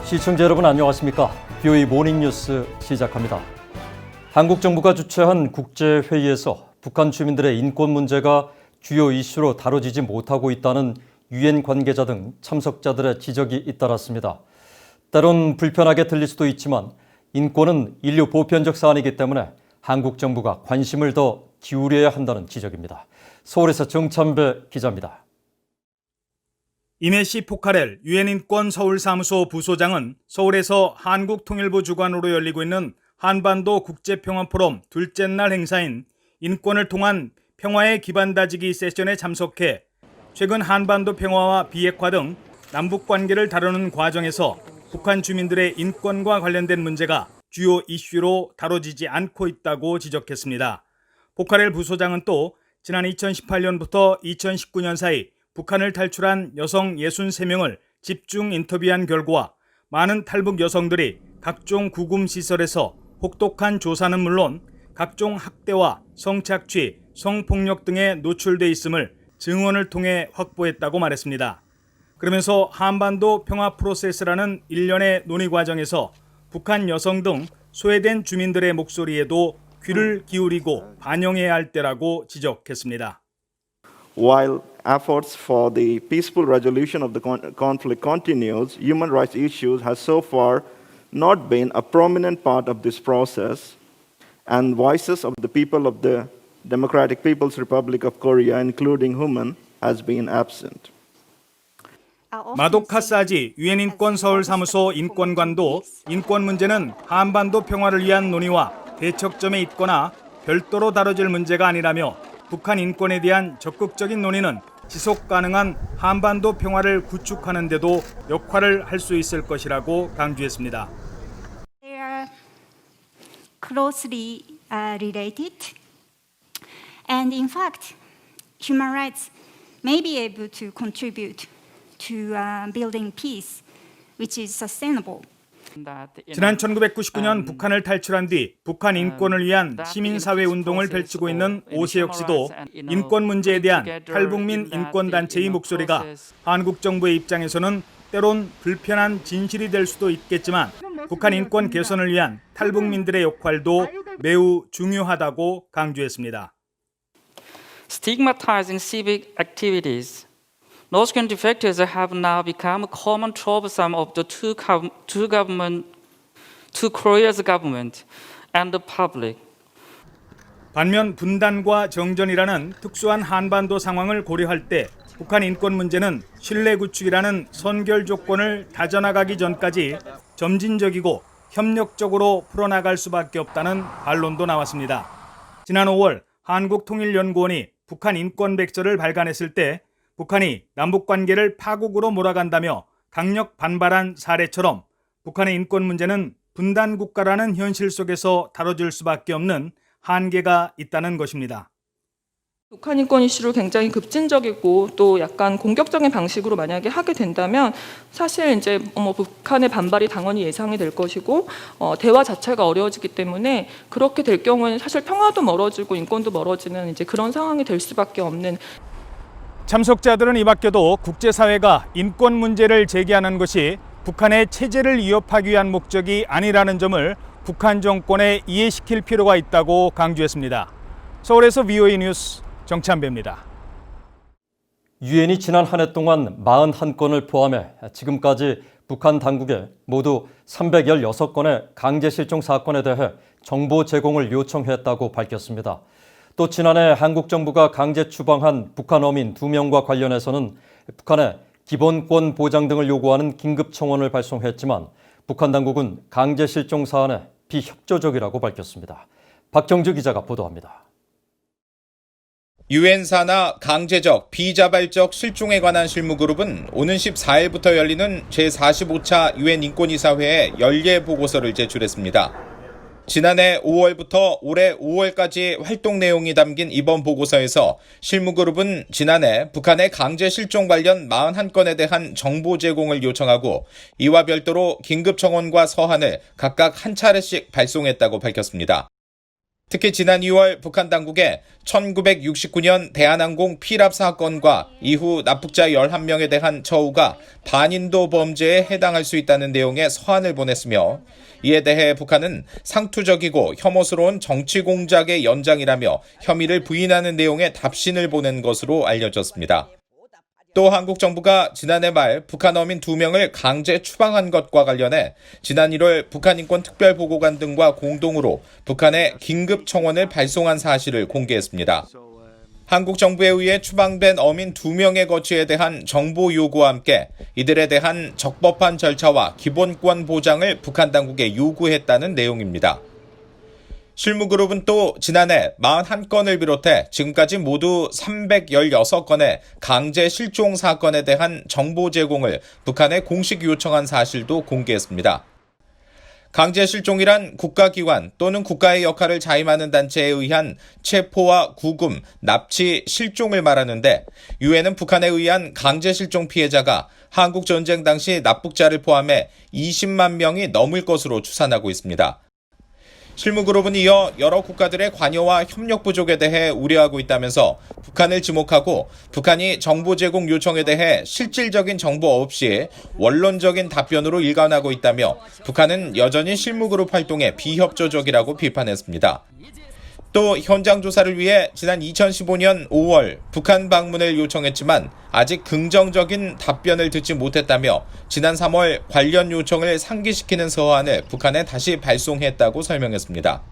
시청자 여러분 안녕하십니까? BOE 모닝뉴스 시작합니다. 한국 정부가 주최한 국제회의에서 북한 주민들의 인권 문제가 주요 이슈로 다뤄지지 못하고 있다는 유엔 관계자 등 참석자들의 지적이 잇따랐습니다. 때론 불편하게 들릴 수도 있지만 인권은 인류 보편적 사안이기 때문에 한국 정부가 관심을 더 기울여야 한다는 지적입니다. 서울에서 정찬배 기자입니다. 이메시 포카렐 유엔인권 서울사무소 부소장은 서울에서 한국통일부 주관으로 열리고 있는 한반도 국제평화포럼 둘째 날 행사인 인권을 통한 평화의 기반 다지기 세션에 참석해 최근 한반도 평화와 비핵화 등 남북관계를 다루는 과정에서 북한 주민들의 인권과 관련된 문제가 주요 이슈로 다뤄지지 않고 있다고 지적했습니다. 포카렐 부소장은 또 지난 2018년부터 2019년 사이 북한을 탈출한 여성 63명을 집중 인터뷰한 결과 많은 탈북 여성들이 각종 구금시설에서 혹독한 조사는 물론 각종 학대와 성착취, 성폭력 등에 노출돼 있음을 증언을 통해 확보했다고 말했습니다. 그러면서 한반도 평화 프로세스라는 일련의 논의 과정에서 북한 여성 등 소외된 주민들의 목소리에도 귀를 기울이고 반영해야 할 때라고 지적했습니다. While efforts for the peaceful resolution of the conflict continues, human rights issues has so far not been a prominent part of this process, and voices of the people of the Democratic People's Republic of Korea, including women, has been absent. 마독 카사지 유엔인권 서울사무소 인권관도 인권 문제는 한반도 평화를 위한 논의와 대척점에 있거나 별도로 다뤄질 문제가 아니라며 북한 인권에 대한 적극적인 논의는 지속 가능한 한반도 평화를 구축하는 데도 역할을 할 수 있을 것이라고 강조했습니다. They are closely related, and in fact, human rights may be able to contribute to building peace, which is sustainable. 지난 1999년 북한을 탈출한 뒤 북한 인권을 위한 시민사회 운동을 펼치고 있는 오세혁 씨도 인권 문제에 대한 탈북민 인권단체의 목소리가 한국 정부의 입장에서는 때론 불편한 진실이 될 수도 있겠지만 북한 인권 개선을 위한 탈북민들의 역할도 매우 중요하다고 강조했습니다. Stigmatizing civic activities. Those kind of factors have now become a common troublesome of the two Korea's government and the public. 반면 분단과 정전이라는 특수한 한반도 상황을 고려할 때 북한 인권 문제는 신뢰 구축이라는 선결 조건을 다져나가기 전까지 점진적이고 협력적으로 풀어나갈 수밖에 없다는 반론도 나왔습니다. 지난 5월 한국통일연구원이 북한 인권 백서를 발간했을 때 북한이 남북관계를 파국으로 몰아간다며 강력 반발한 사례처럼 북한의 인권 문제는 분단 국가라는 현실 속에서 다뤄질 수밖에 없는 한계가 있다는 것입니다. 북한 인권 이슈를 굉장히 급진적이고 또 약간 공격적인 방식으로 만약에 하게 된다면 사실 이제 북한의 반발이 당연히 예상이 될 것이고 대화 자체가 어려워지기 때문에 그렇게 될 경우에는 사실 평화도 멀어지고 인권도 멀어지는 이제 그런 상황이 될 수밖에 없는. 참석자들은 이 밖에도 국제사회가 인권 문제를 제기하는 것이 북한의 체제를 위협하기 위한 목적이 아니라는 점을 북한 정권에 이해시킬 필요가 있다고 강조했습니다. 서울에서 BOE 뉴스 정찬배입니다. 유엔이 지난 한 해 동안 41건을 포함해 지금까지 북한 당국에 모두 316건의 강제 실종 사건에 대해 정보 제공을 요청했다고 밝혔습니다. 또 지난해 한국 정부가 강제 추방한 북한 어민 2명과 관련해서는 북한에 기본권 보장 등을 요구하는 긴급 청원을 발송했지만 북한 당국은 강제 실종 사안에 비협조적이라고 밝혔습니다. 박경주 기자가 보도합니다. 유엔 산하 강제적 비자발적 실종에 관한 실무그룹은 오는 14일부터 열리는 제45차 유엔 인권이사회에 연례 보고서를 제출했습니다. 지난해 5월부터 올해 5월까지 활동 내용이 담긴 이번 보고서에서 실무그룹은 지난해 북한의 강제 실종 관련 41건에 대한 정보 제공을 요청하고 이와 별도로 긴급 청원과 서한을 각각 한 차례씩 발송했다고 밝혔습니다. 특히 지난 2월 북한 당국에 1969년 대한항공 피랍 사건과 이후 납북자 11명에 대한 처우가 반인도 범죄에 해당할 수 있다는 내용의 서한을 보냈으며 이에 대해 북한은 상투적이고 혐오스러운 정치 공작의 연장이라며 혐의를 부인하는 내용의 답신을 보낸 것으로 알려졌습니다. 또 한국 정부가 지난해 말 북한 어민 2명을 강제 추방한 것과 관련해 지난 1월 북한인권특별보고관 등과 공동으로 북한에 긴급 청원을 발송한 사실을 공개했습니다. 한국 정부에 의해 추방된 어민 2명의 거취에 대한 정보 요구와 함께 이들에 대한 적법한 절차와 기본권 보장을 북한 당국에 요구했다는 내용입니다. 실무그룹은 또 지난해 41건을 비롯해 지금까지 모두 316건의 강제 실종 사건에 대한 정보 제공을 북한에 공식 요청한 사실도 공개했습니다. 강제 실종이란 국가기관 또는 국가의 역할을 자임하는 단체에 의한 체포와 구금, 납치, 실종을 말하는데 유엔은 북한에 의한 강제 실종 피해자가 한국 전쟁 당시 납북자를 포함해 20만 명이 넘을 것으로 추산하고 있습니다. 실무그룹은 이어 여러 국가들의 관여와 협력 부족에 대해 우려하고 있다면서 북한을 지목하고 북한이 정보 제공 요청에 대해 실질적인 정보 없이 원론적인 답변으로 일관하고 있다며 북한은 여전히 실무그룹 활동에 비협조적이라고 비판했습니다. 또 현장 조사를 위해 지난 2015년 5월 북한 방문을 요청했지만 아직 긍정적인 답변을 듣지 못했다며 지난 3월 관련 요청을 상기시키는 서한을 북한에 다시 발송했다고 설명했습니다.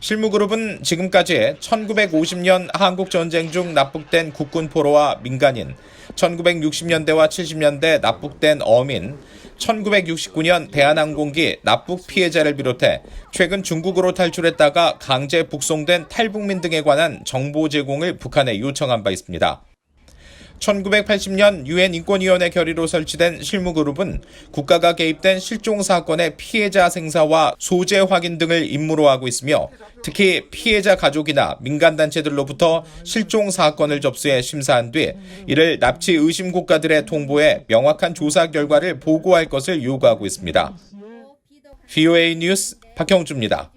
실무그룹은 지금까지 1950년 한국전쟁 중 납북된 국군 포로와 민간인, 1960년대와 70년대 납북된 어민, 1969년 대한항공기 납북 피해자를 비롯해 최근 중국으로 탈출했다가 강제 북송된 탈북민 등에 관한 정보 제공을 북한에 요청한 바 있습니다. 1980년 유엔 인권위원회 결의로 설치된 실무그룹은 국가가 개입된 실종 사건의 피해자 생사와 소재 확인 등을 임무로 하고 있으며 특히 피해자 가족이나 민간단체들로부터 실종 사건을 접수해 심사한 뒤 이를 납치 의심 국가들에 통보해 명확한 조사 결과를 보고할 것을 요구하고 있습니다. VOA 뉴스 박형주입니다.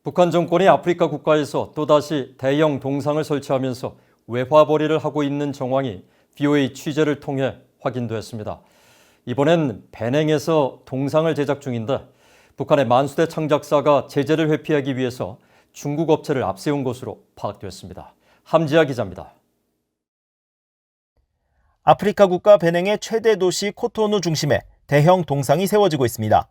북한 정권이 아프리카 국가에서 또다시 대형 동상을 설치하면서 외화벌이를 하고 있는 정황이 VOA 취재를 통해 확인됐습니다. 이번엔 베냉에서 동상을 제작 중인데 북한의 만수대 창작사가 제재를 회피하기 위해서 중국 업체를 앞세운 것으로 파악됐습니다. 함지아 기자입니다. 아프리카 국가 베냉의 최대 도시 코토누 중심에 대형 동상이 세워지고 있습니다.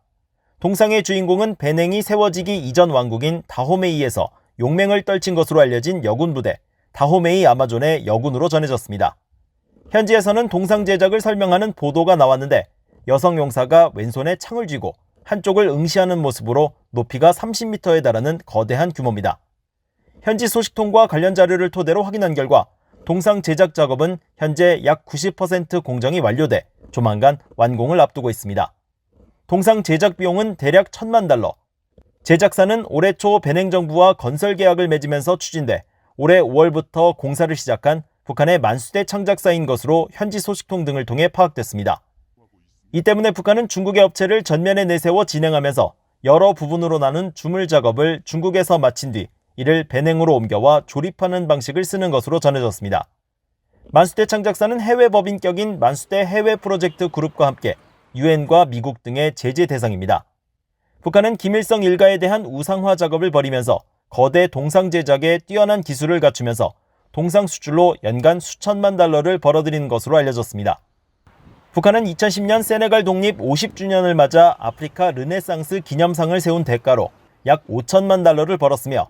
동상의 주인공은 베냉이 세워지기 이전 왕국인 다호메이에서 용맹을 떨친 것으로 알려진 여군 부대 다호메이 아마존의 여군으로 전해졌습니다. 현지에서는 동상 제작을 설명하는 보도가 나왔는데 여성 용사가 왼손에 창을 쥐고 한쪽을 응시하는 모습으로 높이가 30m에 달하는 거대한 규모입니다. 현지 소식통과 관련 자료를 토대로 확인한 결과 동상 제작 작업은 현재 약 90% 공정이 완료돼 조만간 완공을 앞두고 있습니다. 동상 제작 비용은 대략 $10,000,000. 제작사는 올해 초 베냉 정부와 건설 계약을 맺으면서 추진돼 올해 5월부터 공사를 시작한 북한의 만수대 창작사인 것으로 현지 소식통 등을 통해 파악됐습니다. 이 때문에 북한은 중국의 업체를 전면에 내세워 진행하면서 여러 부분으로 나눈 주물 작업을 중국에서 마친 뒤 이를 베냉으로 옮겨와 조립하는 방식을 쓰는 것으로 전해졌습니다. 만수대 창작사는 해외 법인격인 만수대 해외 프로젝트 그룹과 함께 유엔과 미국 등의 제재 대상입니다. 북한은 김일성 일가에 대한 우상화 작업을 벌이면서 거대 동상 제작에 뛰어난 기술을 갖추면서 동상 수출로 연간 수천만 달러를 벌어들인 것으로 알려졌습니다. 북한은 2010년 세네갈 독립 50주년을 맞아 아프리카 르네상스 기념상을 세운 대가로 약 $5,000,000,000를 벌었으며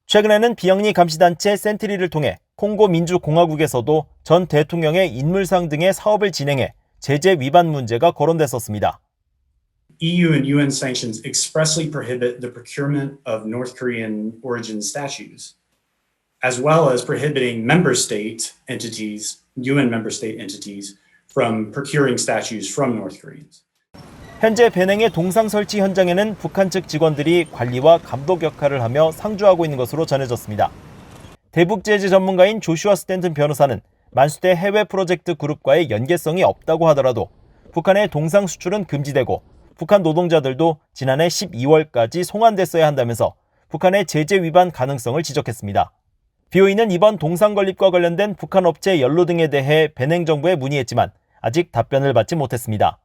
최근에는 비영리 감시단체 센트리를 통해 콩고 민주공화국에서도 전 대통령의 인물상 등의 사업을 진행해 제재 위반 문제가 거론됐었습니다. EU and UN sanctions expressly prohibit the procurement of North Korean origin statues, as well as prohibiting member state entities, UN member state entities, from procuring statues from North Koreans. 현재 베냉의 동상 설치 현장에는 북한 측 직원들이 관리와 감독 역할을 하며 상주하고 있는 것으로 전해졌습니다. 대북 제재 전문가인 조슈아 스탠튼 변호사는 만수대 해외 프로젝트 그룹과의 연계성이 없다고 하더라도 북한의 동상 수출은 금지되고 북한 노동자들도 지난해 12월까지 송환됐어야 한다면서 북한의 제재 위반 가능성을 지적했습니다. BOE는 이번 동상 건립과 관련된 북한 업체 연루 등에 대해 베냉 정부에 문의했지만 아직 답변을 받지 못했습니다.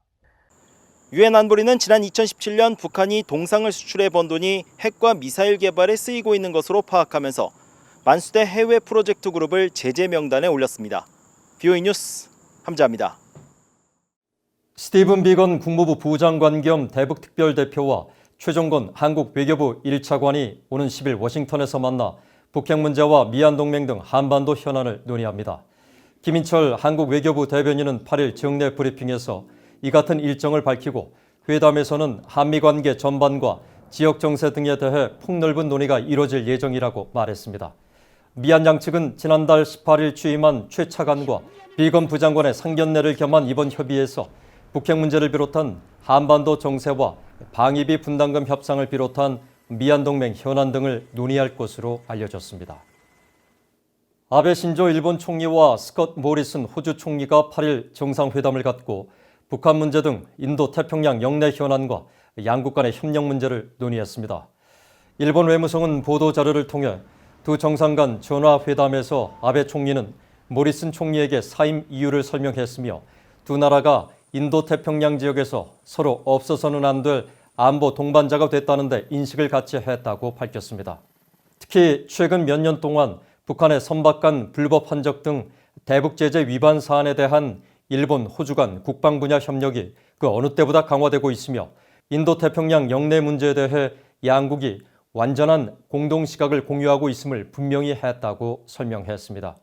유엔 안보리는 지난 2017년 북한이 동상을 수출해 번 돈이 핵과 미사일 개발에 쓰이고 있는 것으로 파악하면서 만수대 해외 프로젝트 그룹을 제재 명단에 올렸습니다. BOE 뉴스 함자합니다. 스티븐 비건 국무부 부장관 겸 대북특별대표와 최종건 한국 외교부 1차관이 오는 10일 워싱턴에서 만나 북핵 문제와 미얀동맹 등 한반도 현안을 논의합니다. 김인철 한국 외교부 대변인은 8일 정례 브리핑에서 이 같은 일정을 밝히고 회담에서는 한미 관계 전반과 지역 정세 등에 대해 폭넓은 논의가 이뤄질 예정이라고 말했습니다. 미얀 양측은 지난달 18일 취임한 최 차관과 비건 부장관의 상견례를 겸한 이번 협의에서 북핵 문제를 비롯한 한반도 정세와 방위비 분담금 협상을 비롯한 미얀동맹 현안 등을 논의할 것으로 알려졌습니다. 아베 신조 일본 총리와 스콧 모리슨 호주 총리가 8일 정상회담을 갖고 북한 문제 등 인도 태평양 영내 현안과 양국 간의 협력 문제를 논의했습니다. 일본 외무성은 보도자료를 통해 두 정상 간 전화회담에서 아베 총리는 모리슨 총리에게 사임 이유를 설명했으며 두 나라가 인도 태평양 지역에서 서로 없어서는 안 될 안보 동반자가 됐다는 데 인식을 같이 했다고 밝혔습니다. 특히 최근 몇 년 동안 북한의 선박간 불법 한적 등 대북 제재 위반 사안에 대한 일본, 호주 간 국방 분야 협력이 그 어느 때보다 강화되고 있으며 인도 태평양 영내 문제에 대해 양국이 완전한 공동 시각을 공유하고 있음을 분명히 했다고 설명했습니다.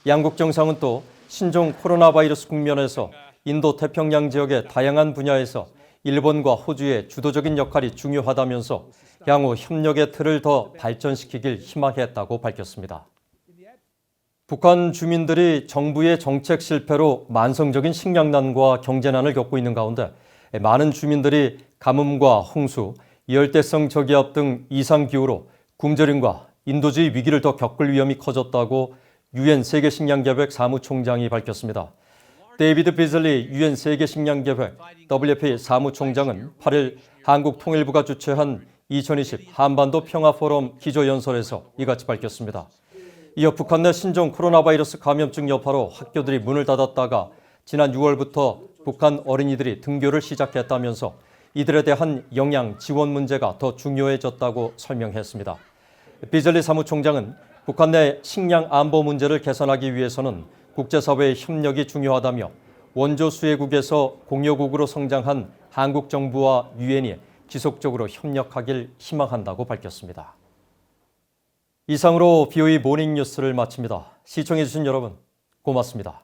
양국 정상은 또 신종 코로나 바이러스 국면에서 인도 태평양 지역의 다양한 분야에서 일본과 호주의 주도적인 역할이 중요하다면서 향후 협력의 틀을 더 발전시키길 희망했다고 밝혔습니다. 북한 주민들이 정부의 정책 실패로 만성적인 식량난과 경제난을 겪고 있는 가운데 많은 주민들이 가뭄과 홍수, 열대성 저기압 등 이상기후로 굶주림과 인도주의 위기를 더 겪을 위험이 커졌다고 유엔 세계식량계획 사무총장이 밝혔습니다. 데이비드 비즐리 유엔 세계식량계획 WFP 사무총장은 8일 한국 통일부가 주최한 2020 한반도 평화포럼 기조연설에서 이같이 밝혔습니다. 이어 북한 내 신종 코로나 바이러스 감염증 여파로 학교들이 문을 닫았다가 지난 6월부터 북한 어린이들이 등교를 시작했다면서 이들에 대한 영양 지원 문제가 더 중요해졌다고 설명했습니다. 비즐리 사무총장은 북한 내 식량 안보 문제를 개선하기 위해서는 국제사회의 협력이 중요하다며 원조 수혜국에서 공여국으로 성장한 한국 정부와 유엔이 지속적으로 협력하길 희망한다고 밝혔습니다. 이상으로 BOE 모닝뉴스를 마칩니다. 시청해주신 여러분 고맙습니다.